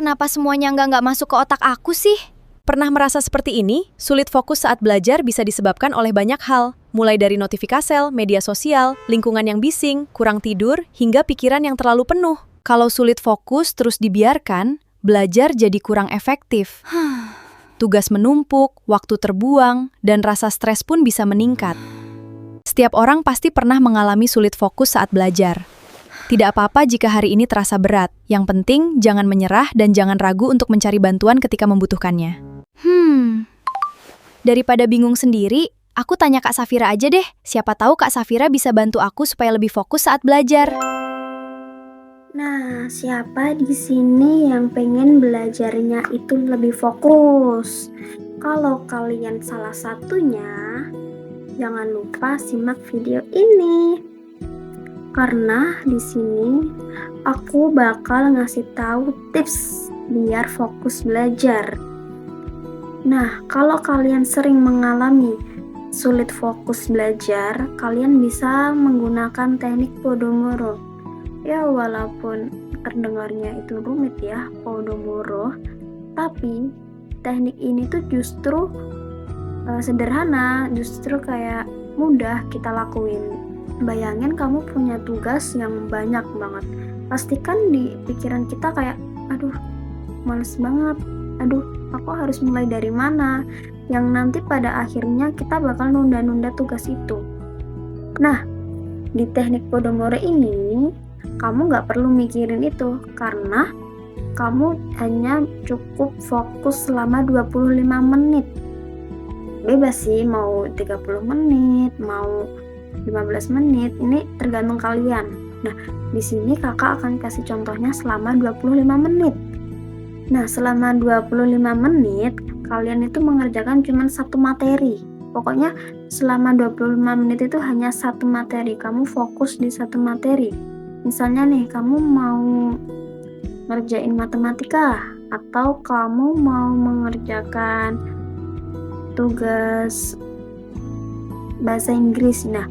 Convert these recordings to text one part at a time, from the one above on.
kenapa semuanya nggak masuk ke otak aku sih? Pernah merasa seperti ini? Sulit fokus saat belajar bisa disebabkan oleh banyak hal, mulai dari notifikasi, media sosial, lingkungan yang bising, kurang tidur, hingga pikiran yang terlalu penuh. Kalau sulit fokus terus dibiarkan, belajar jadi kurang efektif. Tugas menumpuk, waktu terbuang, dan rasa stres pun bisa meningkat. Setiap orang pasti pernah mengalami sulit fokus saat belajar. Tidak apa-apa jika hari ini terasa berat. Yang penting, jangan menyerah dan jangan ragu untuk mencari bantuan ketika membutuhkannya. Daripada bingung sendiri, aku tanya Kak Safira aja deh. Siapa tahu Kak Safira bisa bantu aku supaya lebih fokus saat belajar. Nah, siapa di sini yang pengen belajarnya itu lebih fokus? Kalau kalian salah satunya, jangan lupa simak video ini. Karena di sini aku bakal ngasih tahu tips biar fokus belajar. Nah, kalau kalian sering mengalami sulit fokus belajar, kalian bisa menggunakan teknik Pomodoro. Ya, walaupun terdengarnya itu rumit ya, Pomodoro, tapi teknik ini tuh justru sederhana, justru kayak mudah kita lakuin. Bayangin kamu punya tugas yang banyak banget. Pastikan di pikiran kita kayak, aduh, males banget. Aduh, aku harus mulai dari mana? Yang nanti pada akhirnya kita bakal nunda-nunda tugas itu. Nah, di teknik Pomodoro ini, kamu nggak perlu mikirin itu, karena kamu hanya cukup fokus selama 25 menit. Bebas sih, mau 30 menit, mau 15 menit, ini tergantung kalian. Nah, di sini kakak akan kasih contohnya selama 25 menit. Nah, selama 25 menit, kalian itu mengerjakan cuma satu materi. Pokoknya selama 25 menit itu hanya satu materi, kamu fokus di satu materi. Misalnya nih, kamu mau ngerjain matematika, atau kamu mau mengerjakan tugas bahasa Inggris. Nah,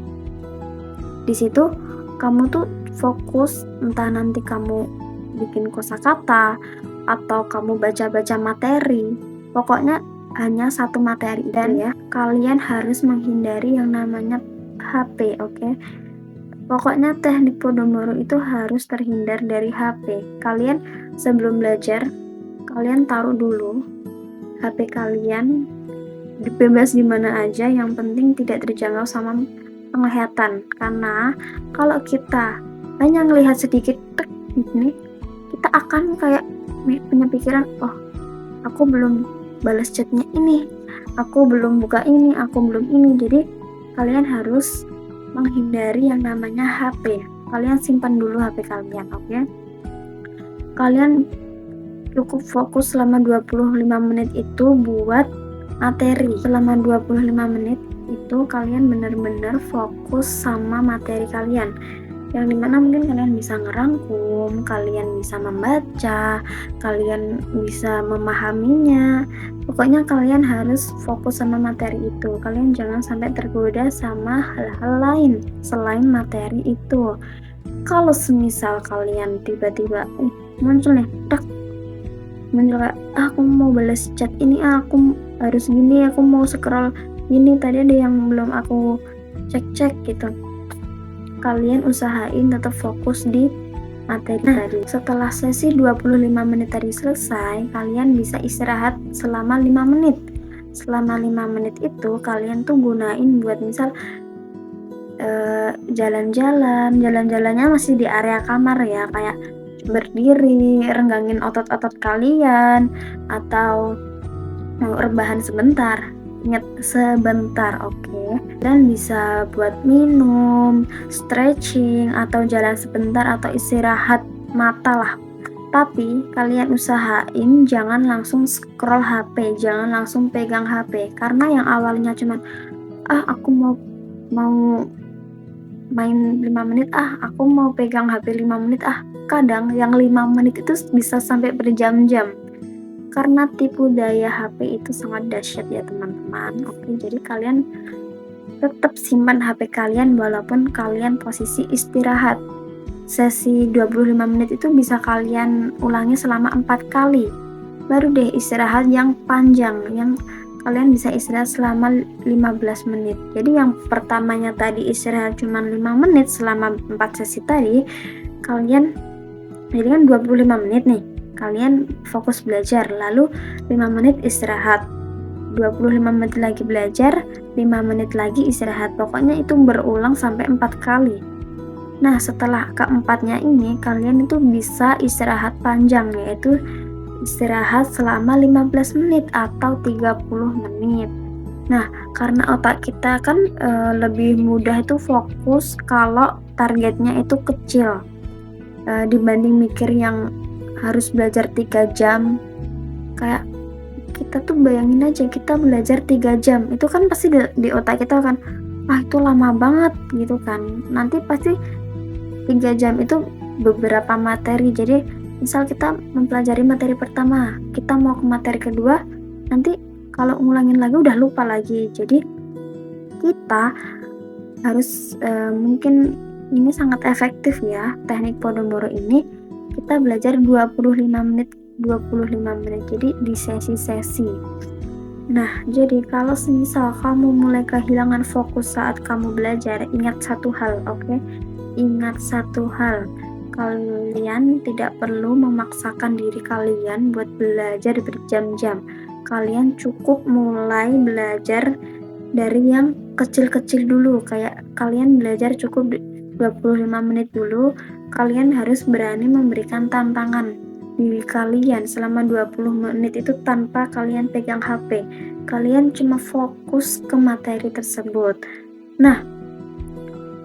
di situ kamu tuh fokus, entah nanti kamu bikin kosakata atau kamu baca-baca materi, pokoknya hanya satu materi. Dan ya, kalian harus menghindari yang namanya HP, oke? Pokoknya teknik Pomodoro itu harus terhindar dari HP. Kalian sebelum belajar, kalian taruh dulu HP kalian, bebas di mana aja, yang penting tidak terjangkau sama penglihatan. Karena kalau kita hanya ngelihat sedikit ini, kita akan kayak punya pikiran, oh, aku belum balas chatnya ini, aku belum buka ini, aku belum ini. Jadi kalian harus menghindari yang namanya HP. Kalian simpan dulu HP kalian, oke? Kalian cukup fokus selama 25 menit itu buat materi. Selama 25 menit itu kalian benar-benar fokus sama materi kalian, yang dimana mungkin kalian bisa ngerangkum, kalian bisa membaca, kalian bisa memahaminya. Pokoknya kalian harus fokus sama materi itu. Kalian jangan sampai tergoda sama hal-hal lain selain materi itu. Kalau semisal kalian tiba-tiba muncul nih, muncul kayak, aku mau balas chat ini, aku harus gini, aku mau scroll gini, tadi ada yang belum aku cek gitu. Kalian usahain tetap fokus di materi tadi. Setelah sesi 25 menit tadi selesai, kalian bisa istirahat selama 5 menit. Selama 5 menit itu kalian tuh gunain buat misal jalan-jalannya masih di area kamar ya, kayak berdiri, renggangin otot-otot kalian, atau mau rebahan sebentar. Ingat, sebentar, oke? Dan bisa buat minum, stretching, atau jalan sebentar, atau istirahat mata lah. Tapi kalian usahain jangan langsung scroll HP, jangan langsung pegang HP, karena yang awalnya cuman aku mau main 5 menit, aku mau pegang HP 5 menit, kadang yang 5 menit itu bisa sampai berjam-jam. Karena tipu daya HP itu sangat dahsyat ya teman-teman. Oke, jadi kalian tetap simpan HP kalian walaupun kalian posisi istirahat. sesi 25 menit itu bisa kalian ulangi selama 4 kali. Baru deh istirahat yang panjang, yang kalian bisa istirahat selama 15 menit. Jadi yang pertamanya tadi istirahat cuma 5 menit selama 4 sesi tadi, kalian jadi kan 25 menit nih, kalian fokus belajar, lalu 5 menit istirahat, 25 menit lagi belajar, 5 menit lagi istirahat. Pokoknya itu berulang sampai 4 kali. Nah, setelah keempatnya ini, kalian itu bisa istirahat panjang, yaitu istirahat selama 15 menit atau 30 menit. Nah, karena otak kita kan lebih mudah itu fokus kalau targetnya itu kecil, dibanding mikir yang harus belajar 3 jam. Kayak kita tuh bayangin aja, kita belajar 3 jam, itu kan pasti di otak kita kan, itu lama banget gitu kan. Nanti pasti 3 jam itu beberapa materi. Jadi misal kita mempelajari materi pertama, kita mau ke materi kedua, nanti kalau ngulangin lagi udah lupa lagi. Jadi kita harus mungkin ini sangat efektif ya, teknik Pomodoro ini. Kita belajar 25 menit jadi di sesi-sesi. Nah, jadi kalau semisal kamu mulai kehilangan fokus saat kamu belajar, ingat satu hal, oke? Ingat satu hal, kalian tidak perlu memaksakan diri kalian buat belajar berjam-jam. Kalian cukup mulai belajar dari yang kecil-kecil dulu, kayak kalian belajar cukup 25 menit dulu. Kalian harus berani memberikan tantangan diri kalian selama 20 menit itu tanpa kalian pegang HP. Kalian cuma fokus ke materi tersebut. Nah,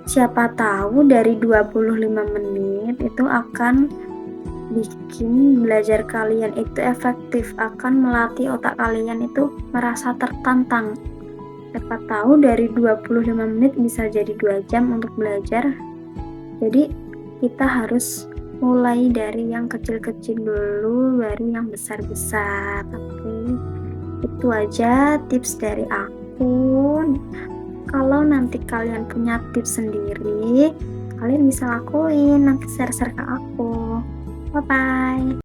siapa tahu dari 25 menit itu akan bikin belajar kalian itu efektif, akan melatih otak kalian itu merasa tertantang. Siapa tahu dari 25 menit bisa jadi 2 jam untuk belajar. Jadi kita harus mulai dari yang kecil-kecil dulu, baru yang besar-besar. Oke, itu aja tips dari aku. Kalau nanti kalian punya tips sendiri, kalian bisa lakuin, nanti share-share ke aku. Bye-bye.